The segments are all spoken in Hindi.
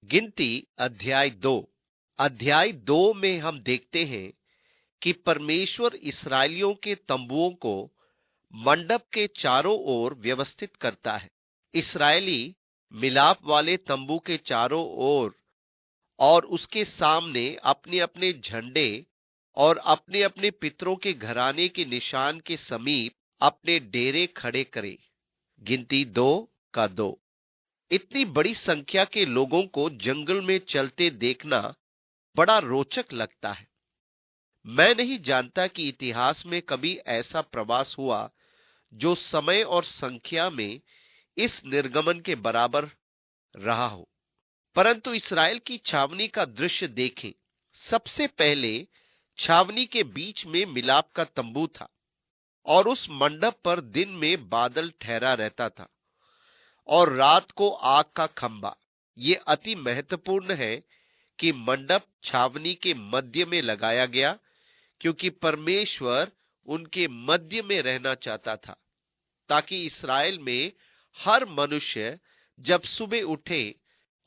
गिनती अध्याय 2 में हम देखते हैं कि परमेश्वर इस्राएलियों के तंबुओं को मंडप के चारों ओर व्यवस्थित करता है। इस्राएली मिलाप वाले तंबू के चारों ओर और उसके सामने अपने अपने झंडे और अपने अपने पितरों के घराने के निशान के समीप अपने डेरे खड़े करें। गिनती 2 इतनी बड़ी संख्या के लोगों को जंगल में चलते देखना बड़ा रोचक लगता है। मैं नहीं जानता कि इतिहास में कभी ऐसा प्रवास हुआ जो समय और संख्या में इस निर्गमन के बराबर रहा हो। परंतु इस्राएल की छावनी का दृश्य देखें। सबसे पहले छावनी के बीच में मिलाप का तंबू था और उस मंडप पर दिन में बादल ठहरा रहता था और रात को आग का खंभा। ये अति महत्वपूर्ण है कि मंडप छावनी के मध्य में लगाया गया, क्योंकि परमेश्वर उनके मध्य में रहना चाहता था, ताकि इस्राएल में हर मनुष्य जब सुबह उठे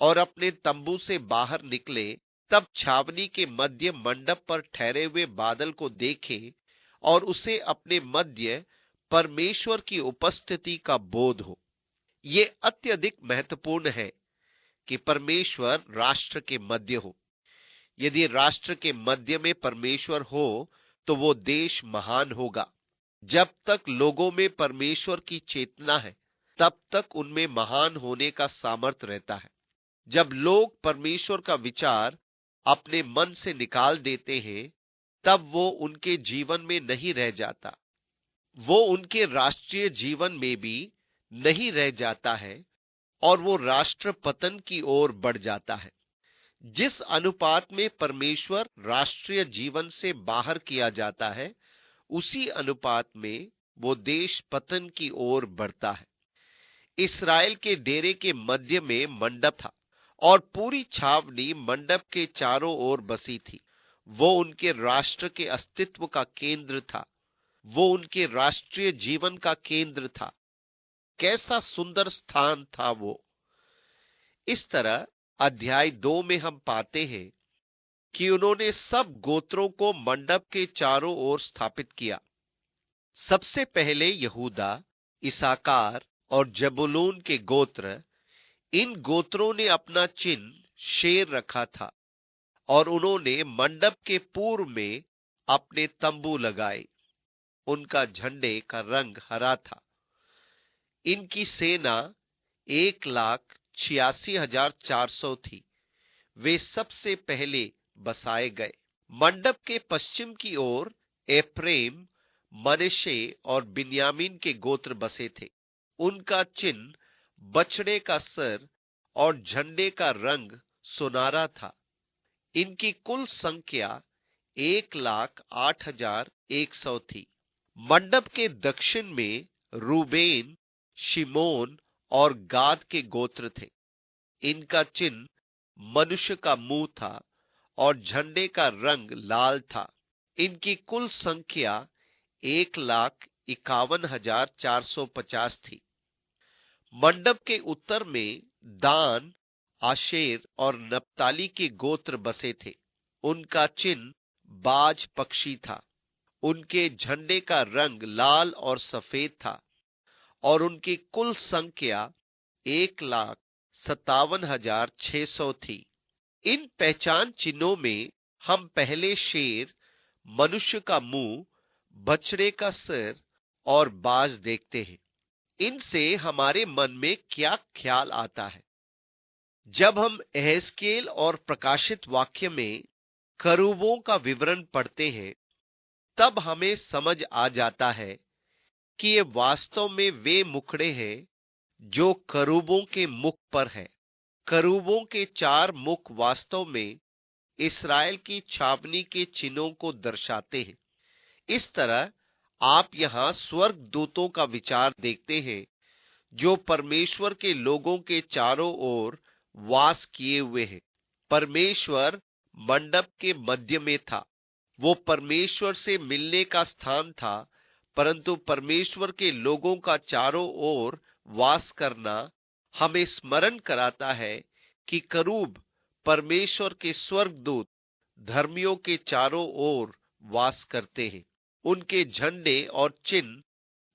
और अपने तंबू से बाहर निकले, तब छावनी के मध्य मंडप पर ठहरे हुए बादल को देखे और उसे अपने मध्य परमेश्वर की उपस्थिति का बोध हो। ये अत्यधिक महत्वपूर्ण है कि परमेश्वर राष्ट्र के मध्य हो। यदि राष्ट्र के मध्य में परमेश्वर हो तो वो देश महान होगा। जब तक लोगों में परमेश्वर की चेतना है, तब तक उनमें महान होने का सामर्थ्य रहता है। जब लोग परमेश्वर का विचार अपने मन से निकाल देते हैं, तब वो उनके जीवन में नहीं रह जाता। वो उनके राष्ट्रीय जीवन में भी नहीं रह जाता है और वो राष्ट्र पतन की ओर बढ़ जाता है। जिस अनुपात में परमेश्वर राष्ट्रीय जीवन से बाहर किया जाता है, उसी अनुपात में वो देश पतन की ओर बढ़ता है। इस्राएल के डेरे के मध्य में मंडप था और पूरी छावनी मंडप के चारों ओर बसी थी। वो उनके राष्ट्र के अस्तित्व का केंद्र था। वो उनके राष्ट्रीय जीवन का केंद्र था। कैसा सुंदर स्थान था वो। इस तरह अध्याय 2 में हम पाते हैं कि उन्होंने सब गोत्रों को मंडप के चारों ओर स्थापित किया। सबसे पहले यहूदा, इसाकार और जबूलून के गोत्र। इन गोत्रों ने अपना चिन्ह शेर रखा था और उन्होंने मंडप के पूर्व में अपने तंबू लगाए। उनका झंडे का रंग हरा था। इनकी सेना 1,86,400 थी। वे सबसे पहले बसाए गए। मंडप के पश्चिम की ओर एफ्रेम, मनश्शे और बिन्यामीन के गोत्र बसे थे। उनका चिन्ह बछड़े का सर और झंडे का रंग सुनहरा था। इनकी कुल संख्या 1,08,100 थी। मंडप के दक्षिण में रूबेन, शिमोन और गाद के गोत्र थे। इनका चिन्ह मनुष्य का मुंह था और झंडे का रंग लाल था। इनकी कुल संख्या 1,51,450 थी। मंडप के उत्तर में दान, आशेर और नप्ताली के गोत्र बसे थे। उनका चिन्ह बाज पक्षी था। उनके झंडे का रंग लाल और सफेद था और उनकी कुल संख्या 1,57,600 थी। इन पहचान चिन्हों में हम पहले शेर, मनुष्य का मुंह, बछड़े का सिर और बाज देखते हैं। इनसे हमारे मन में क्या ख्याल आता है? जब हम एहेजकेल और प्रकाशित वाक्य में करूबों का विवरण पढ़ते हैं, तब हमें समझ आ जाता है कि ये वास्तव में वे मुखड़े हैं जो करूबों के मुख पर है। करूबों के 4 मुख वास्तव में इस्राएल की छावनी के चिन्हों को दर्शाते हैं। इस तरह आप यहां स्वर्ग दूतों का विचार देखते हैं जो परमेश्वर के लोगों के चारों ओर वास किए हुए हैं। परमेश्वर मंडप के मध्य में था। वो परमेश्वर से मिलने का स्थान था, परंतु परमेश्वर के लोगों का चारों ओर वास करना हमें स्मरण कराता है कि करूब परमेश्वर के स्वर्गदूत धर्मियों के चारों ओर वास करते हैं। उनके झंडे और चिन्ह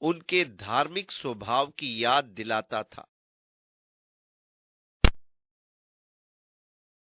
उनके धार्मिक स्वभाव की याद दिलाता था।